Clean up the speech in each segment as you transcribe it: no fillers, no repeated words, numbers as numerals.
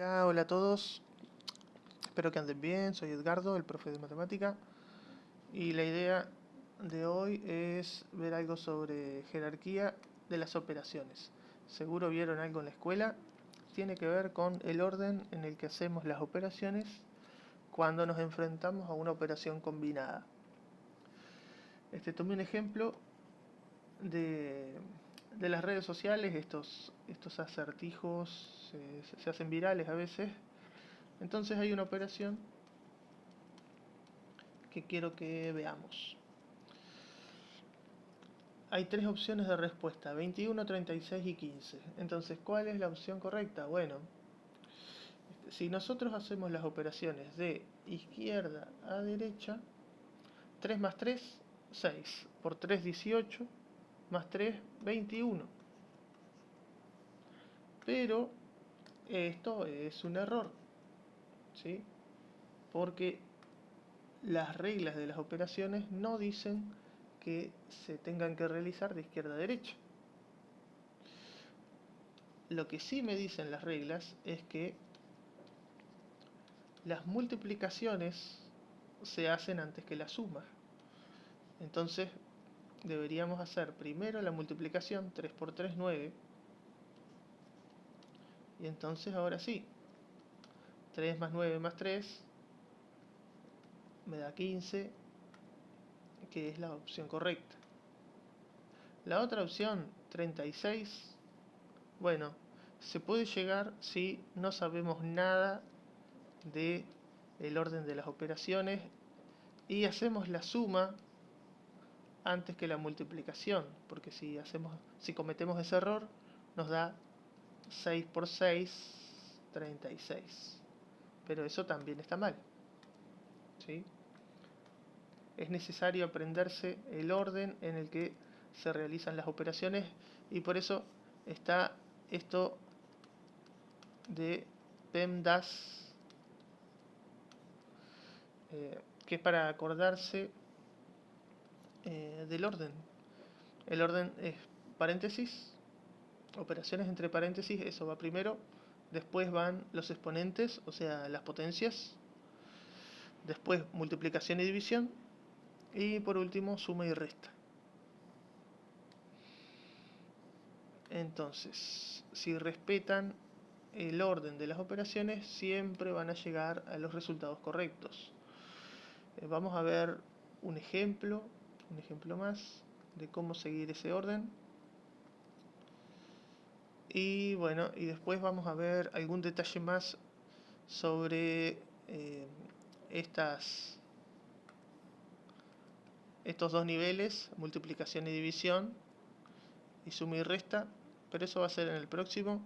Hola a todos, espero que anden bien, soy Edgardo, el profe de matemática, y la idea de hoy es ver algo sobre jerarquía de las operaciones. Seguro vieron algo en la escuela, tiene que ver con el orden en el que hacemos las operaciones cuando nos enfrentamos a una operación combinada. Tomé un ejemplo de, de las redes sociales, estos acertijos se hacen virales a veces. Entonces hay una operación que quiero que veamos. Hay tres opciones de respuesta, 21, 36 y 15. Entonces, ¿cuál es la opción correcta? Bueno, si nosotros hacemos las operaciones de izquierda a derecha, 3 más 3, 6. Por 3, 18. Más 3, 21. Pero esto es un error, ¿sí? Porque las reglas de las operaciones no dicen que se tengan que realizar de izquierda a derecha. Lo que sí me dicen las reglas es que las multiplicaciones se hacen antes que las sumas. Entonces deberíamos hacer primero la multiplicación, 3 por 3, 9. Y entonces ahora sí, 3 más 9 más 3 me da 15, que es la opción correcta. La otra opción, 36, bueno, se puede llegar si no sabemos nada de el orden de las operaciones y hacemos la suma antes que la multiplicación, porque si cometemos ese error, nos da 6 por 6, 36. Pero eso también está mal, ¿sí? Es necesario aprenderse el orden en el que se realizan las operaciones y por eso está esto de PEMDAS, que es para acordarse del orden. El orden es paréntesis, operaciones entre paréntesis, eso va primero, después van los exponentes, o sea, las potencias, después multiplicación y división, y por último suma y resta. Entonces, si respetan el orden de las operaciones, siempre van a llegar a los resultados correctos. Vamos a ver un ejemplo más de cómo seguir ese orden. Y bueno, y después vamos a ver algún detalle más sobre estas estos dos niveles, multiplicación y división, y suma y resta, pero eso va a ser en el próximo.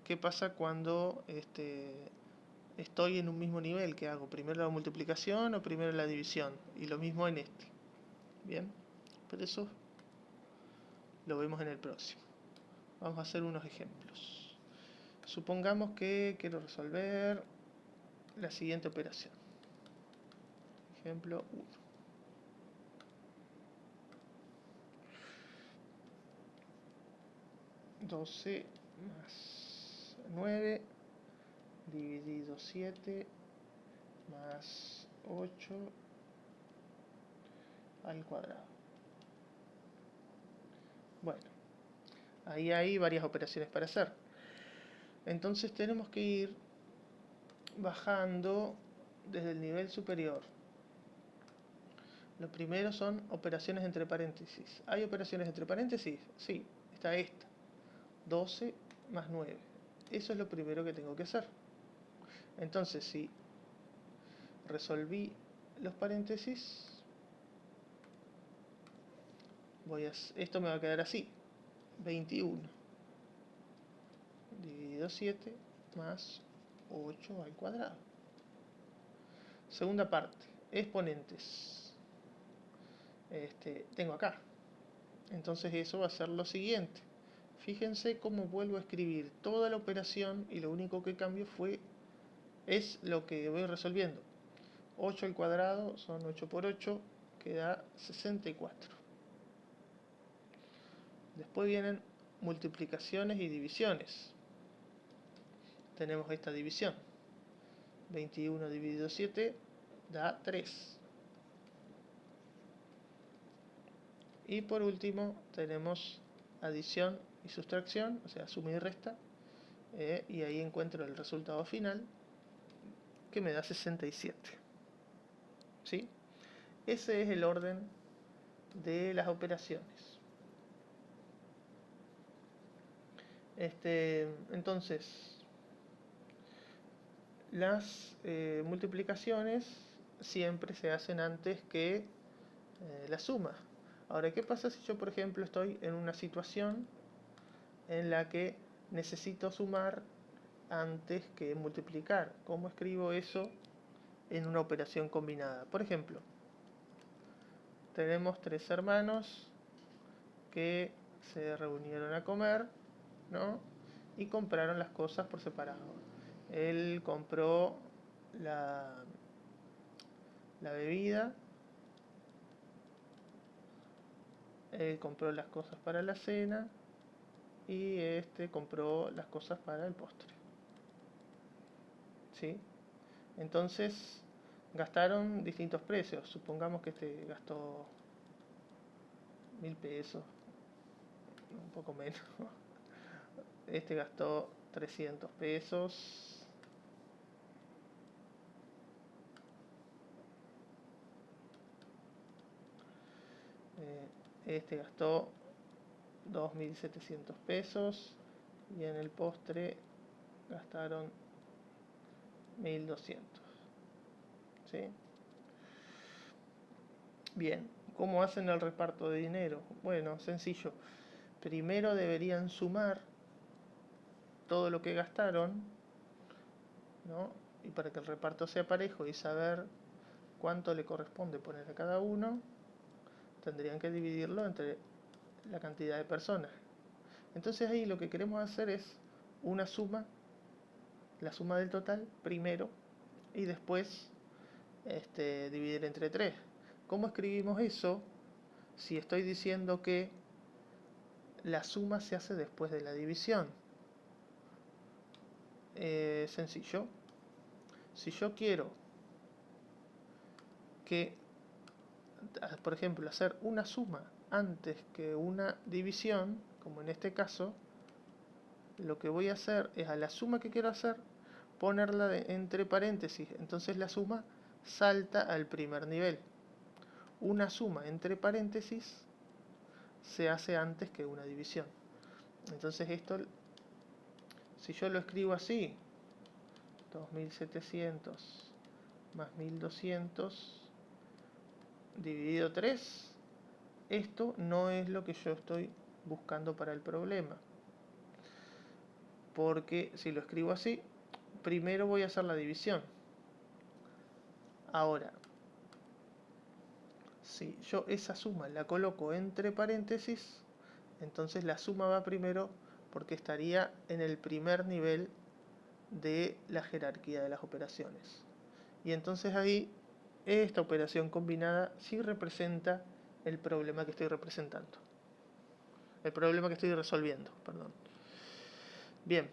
¿Qué pasa cuando estoy en un mismo nivel? ¿Qué hago? ¿Primero la multiplicación o primero la división? Y lo mismo en este. Bien, pero eso lo vemos en el próximo. Vamos a hacer unos ejemplos. Supongamos que quiero resolver la siguiente operación. Ejemplo 1. 12 más 9 dividido 7 más 8 al cuadrado. Bueno, ahí hay varias operaciones para hacer. Entonces tenemos que ir bajando desde el nivel superior. Lo primero son operaciones entre paréntesis. ¿Hay operaciones entre paréntesis? Sí, está esta. 12 más 9. Eso es lo primero que tengo que hacer. Entonces, si resolví los paréntesis, esto me va a quedar así. 21 dividido 7 más 8 al cuadrado. Segunda parte, exponentes. Tengo acá. Entonces eso va a ser lo siguiente. Fíjense cómo vuelvo a escribir toda la operación y lo único que cambio es lo que voy resolviendo. 8 al cuadrado son 8 por 8, que da 64. Después vienen multiplicaciones y divisiones. tenemos esta división. 21 dividido 7 da 3. Y por último tenemos adición y sustracción, o sea, suma y resta, y ahí encuentro el resultado final, que me da 67. ¿Sí? Ese es el orden de las operaciones. Entonces, las multiplicaciones siempre se hacen antes que la suma. Ahora, ¿qué pasa si yo, por ejemplo, estoy en una situación en la que necesito sumar antes que multiplicar? ¿Cómo escribo eso en una operación combinada? Por ejemplo, tenemos 3 hermanos que se reunieron a comer, ¿no? Y compraron las cosas por separado. Él compró la bebida, él compró las cosas para la cena y este compró las cosas para el postre. ¿Sí? Entonces gastaron distintos precios. Supongamos que este gastó 1000 pesos, un poco menos. Este gastó 300 pesos. Este gastó 2700 pesos. Y en el postre gastaron 1200. ¿Sí? Bien, ¿cómo hacen el reparto de dinero? Bueno, sencillo. Primero deberían sumar todo lo que gastaron, ¿no? Y para que el reparto sea parejo y saber cuánto le corresponde poner a cada uno, tendrían que dividirlo entre la cantidad de personas. Entonces ahí lo que queremos hacer es una suma, la suma del total primero, y después dividir entre 3. ¿Cómo escribimos eso si estoy diciendo que la suma se hace después de la división? Sencillo. Si yo quiero que, por ejemplo, hacer una suma antes que una división, como en este caso, lo que voy a hacer es a la suma que quiero hacer ponerla entre paréntesis. Entonces la suma salta al primer nivel. Una suma entre paréntesis se hace antes que una división. Entonces esto, si yo lo escribo así, 2700 más 1200 dividido 3, esto no es lo que yo estoy buscando para el problema. Porque si lo escribo así, primero voy a hacer la división. Ahora, si yo esa suma la coloco entre paréntesis, entonces la suma va primero porque estaría en el primer nivel de la jerarquía de las operaciones. Y entonces ahí esta operación combinada sí representa el problema que estoy representando. El problema que estoy resolviendo, perdón. Bien.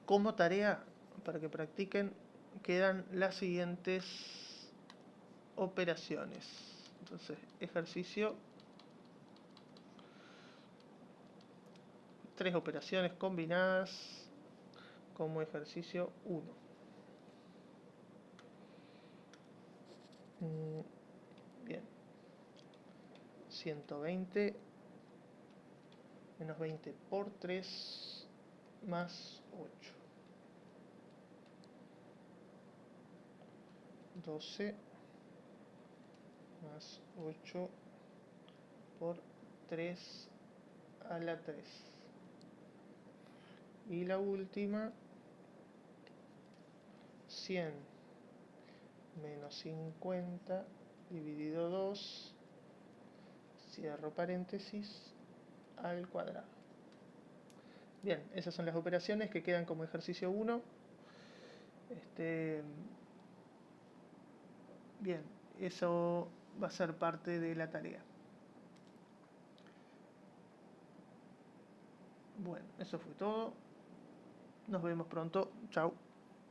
Como tarea, para que practiquen, quedan las siguientes operaciones. Entonces, ejercicio, 3 operaciones combinadas como ejercicio 1. Bien. 120 menos 20 por 3 más 8. 12 más 8 por 3 a la 3. Y la última, 100 menos 50 dividido 2, cierro paréntesis, al cuadrado. Bien, esas son las operaciones que quedan como ejercicio 1. Bien, eso va a ser parte de la tarea. Bueno, eso fue todo. Nos vemos pronto. Chao.